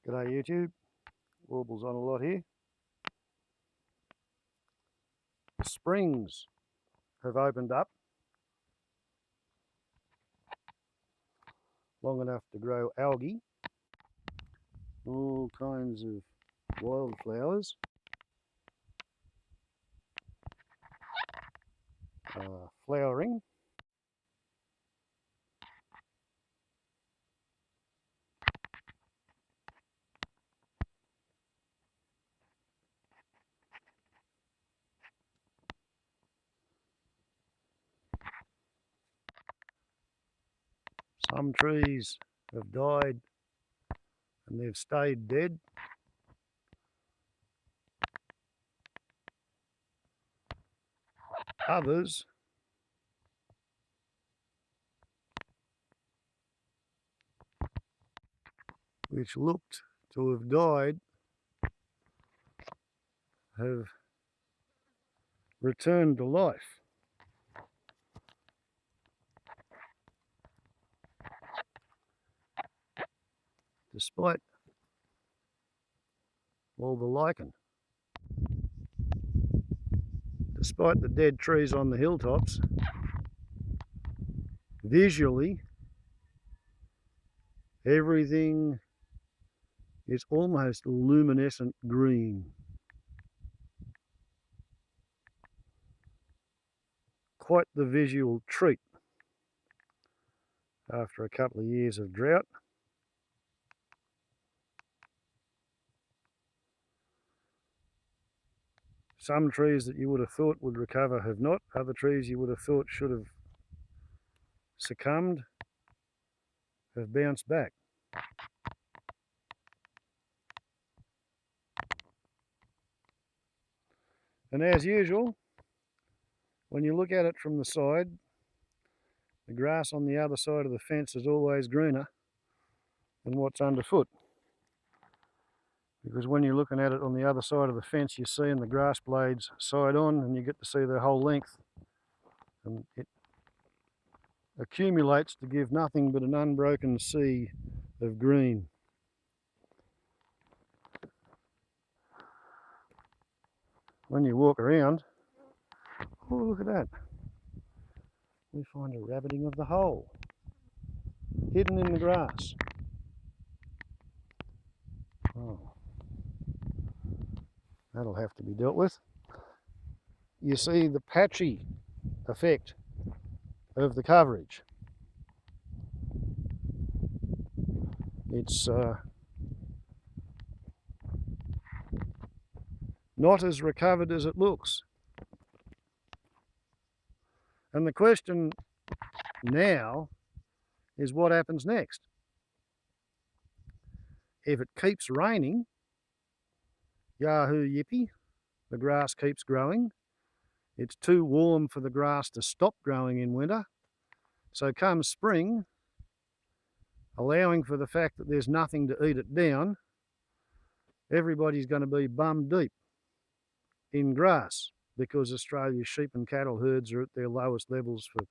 G'day YouTube, warbles on a lot here. The springs have opened up long enough to grow algae, all kinds of wildflowers, flowering. Some trees have died and they've stayed dead. Others which looked to have died have returned to life. Despite all the lichen. Despite the dead trees on the hilltops, visually everything is almost luminescent green. Quite the visual treat after a couple of years of drought. Some trees that you would have thought would recover have not. Other trees you would have thought should have succumbed have bounced back. And as usual, when you look at it from the side, the grass on the other side of the fence is always greener than what's underfoot. Because when you're looking at it on the other side of the fence, you're seeing the grass blades side on and you get to see their whole length. And it accumulates to give nothing but an unbroken sea of green. When you walk around, oh look at that, we find a rabbiting of the hole hidden in the grass. Oh, that'll have to be dealt with. You see the patchy effect of the coverage. It's not as recovered as it looks. And the question now is what happens next? If it keeps raining, yahoo yippee, the grass keeps growing. It's too warm for the grass to stop growing in winter. So come spring, allowing for the fact that there's nothing to eat it down, everybody's going to be bum deep in grass because Australia's sheep and cattle herds are at their lowest levels for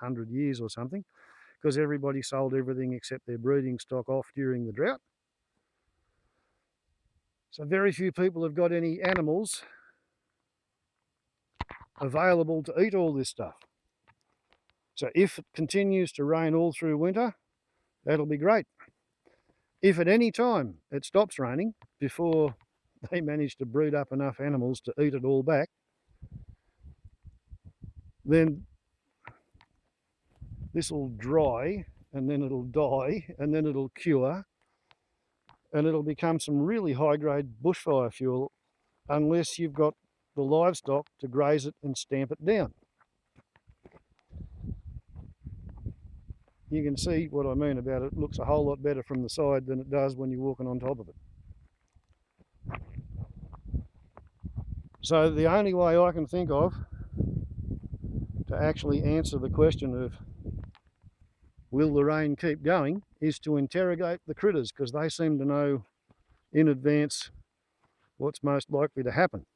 100 years or something, because everybody sold everything except their breeding stock off during the drought. So very few people have got any animals available to eat all this stuff. So if it continues to rain all through winter, that'll be great. If at any time it stops raining before they manage to breed up enough animals to eat it all back, then this will dry and then it'll die and then it'll cure and it'll become some really high-grade bushfire fuel unless you've got the livestock to graze it and stamp it down. You can see what I mean about it. It looks a whole lot better from the side than it does when you're walking on top of it. So the only way I can think of to actually answer the question of will the rain keep going is to interrogate the critters, because they seem to know in advance what's most likely to happen.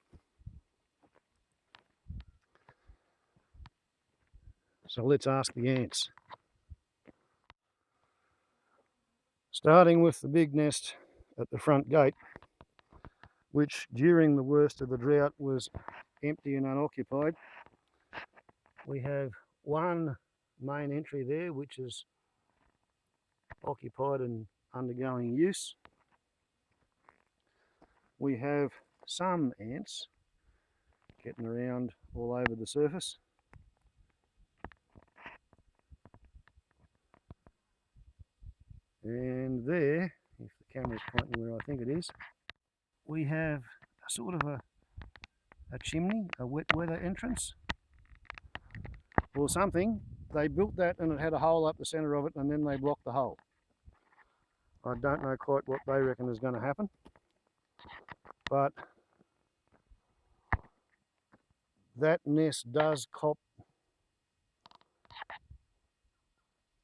So let's ask the ants. Starting with the big nest at the front gate, which during the worst of the drought was empty and unoccupied. We have one main entry there which is occupied and undergoing use. We have some ants getting around all over the surface. And there, if the camera's pointing where I think it is, we have a sort of a chimney, a wet weather entrance or something. They built that and it had a hole up the centre of it, and then they blocked the hole. I don't know quite what they reckon is going to happen, but that nest does cop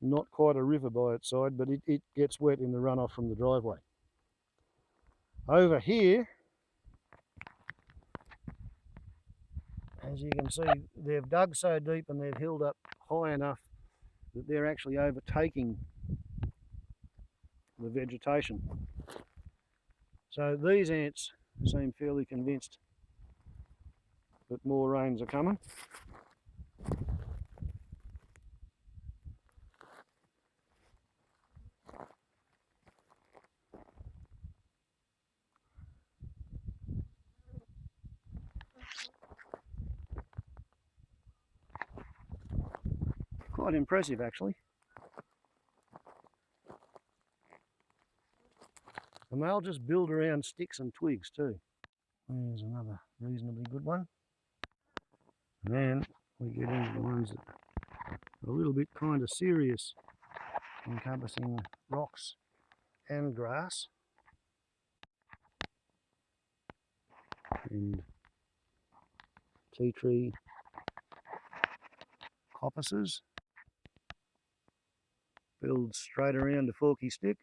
not quite a river by its side, but it gets wet in the runoff from the driveway. Over here, as you can see, they've dug so deep and they've hilled up high enough that they're actually overtaking the vegetation. So these ants seem fairly convinced that more rains are coming. Quite impressive actually. And they'll just build around sticks and twigs too. There's another reasonably good one. And then we get into the ones that are a little bit kind of serious, encompassing rocks and grass. And tea tree coppices. Build straight around a forky stick.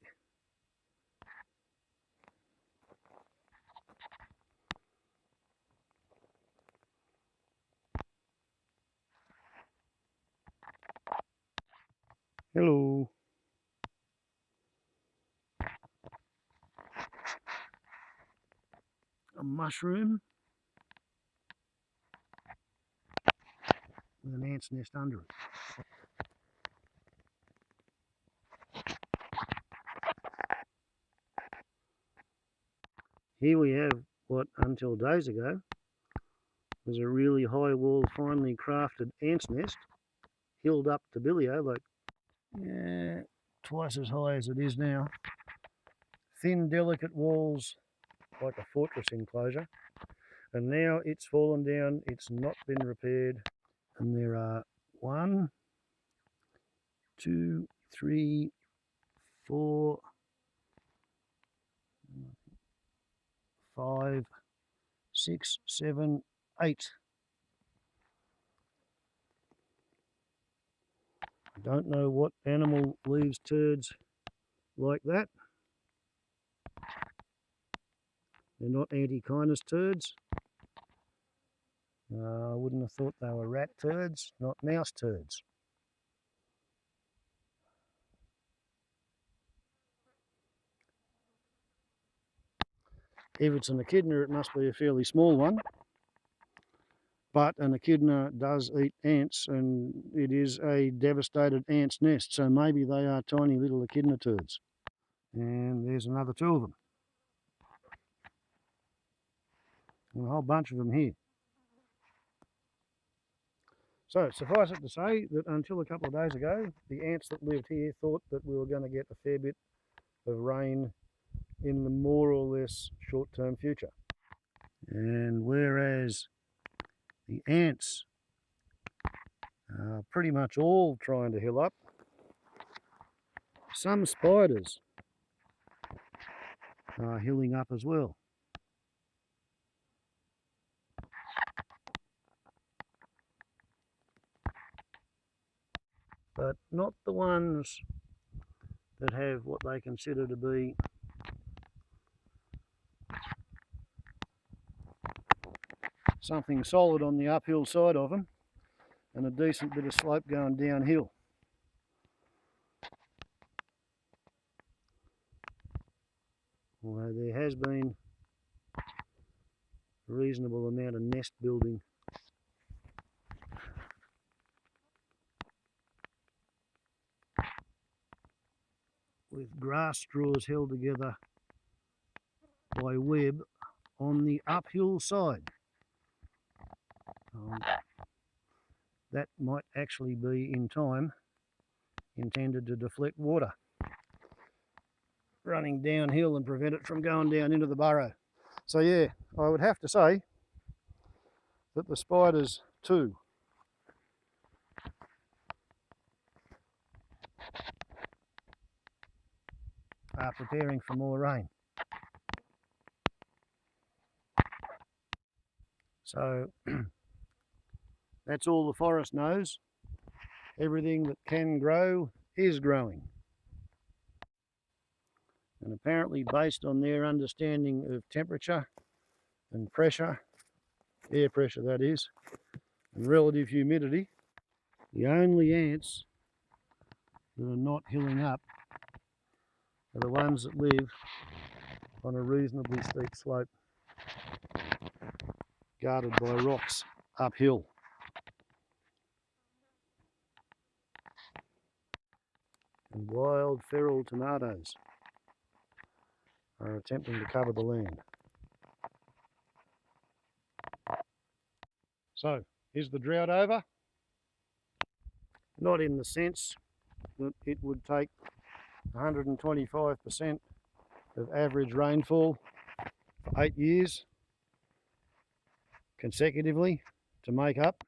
Hello. A mushroom with an ant's nest under it. Here we have what until days ago was a really high wall, finely crafted ant's nest, hilled up to bilio, like twice as high as it is now. Thin, delicate walls, like a fortress enclosure. And now it's fallen down, it's not been repaired. And there are 1, 2, 3, 4, 5, 6, 7, 8. I don't know what animal leaves turds like that. They're not anti-kindness turds. I wouldn't have thought they were rat turds, not mouse turds. If it's an echidna, it must be a fairly small one. But an echidna does eat ants, and it is a devastated ant's nest, so maybe they are tiny little echidna turds. And there's another 2 of them. And a whole bunch of them here. So suffice it to say that until a couple of days ago, the ants that lived here thought that we were going to get a fair bit of rain in the more or less short-term future. And whereas the ants are pretty much all trying to hill up, some spiders are hilling up as well. But not the ones that have what they consider to be something solid on the uphill side of them and a decent bit of slope going downhill. although there has been a reasonable amount of nest building. With grass straws held together by web on the uphill side. That might actually be, in time, intended to deflect water running downhill and prevent it from going down into the burrow. So yeah, I would have to say that the spiders too are preparing for more rain. So that's all the forest knows. Everything that can grow is growing. And apparently, based on their understanding of temperature and pressure, air pressure that is, and relative humidity, the only ants that are not hilling up are the ones that live on a reasonably steep slope, guarded by rocks uphill. And wild feral tomatoes are attempting to cover the land. So, is the drought over? Not in the sense that it would take 125% of average rainfall for 8 years consecutively to make up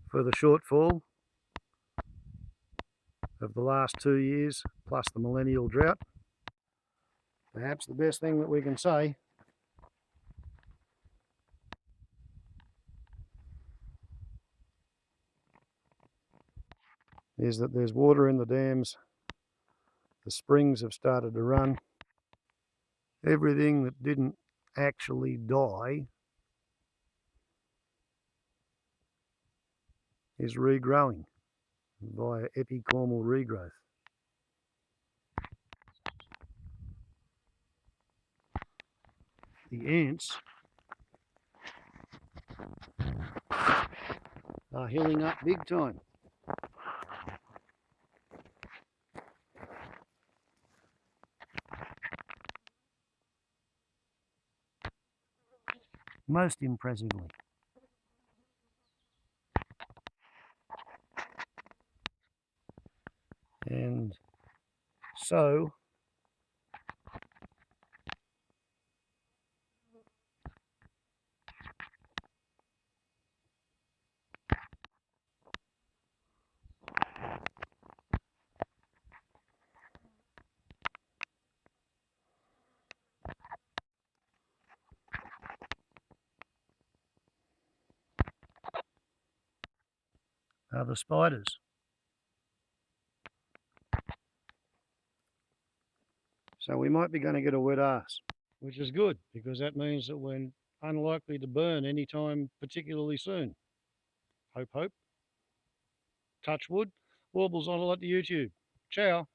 for the shortfall of the last 2 years plus the millennial drought. Perhaps the best thing that we can say is that there's water in the dams, the springs have started to run, everything that didn't actually die is regrowing via epicormal regrowth. The ants are hilling up big time. Most impressively. And so are the spiders. So we might be going to get a wet arse, which is good because that means that we're unlikely to burn anytime particularly soon. Hope, hope. Touch wood. Warbles on a lot to YouTube. Ciao.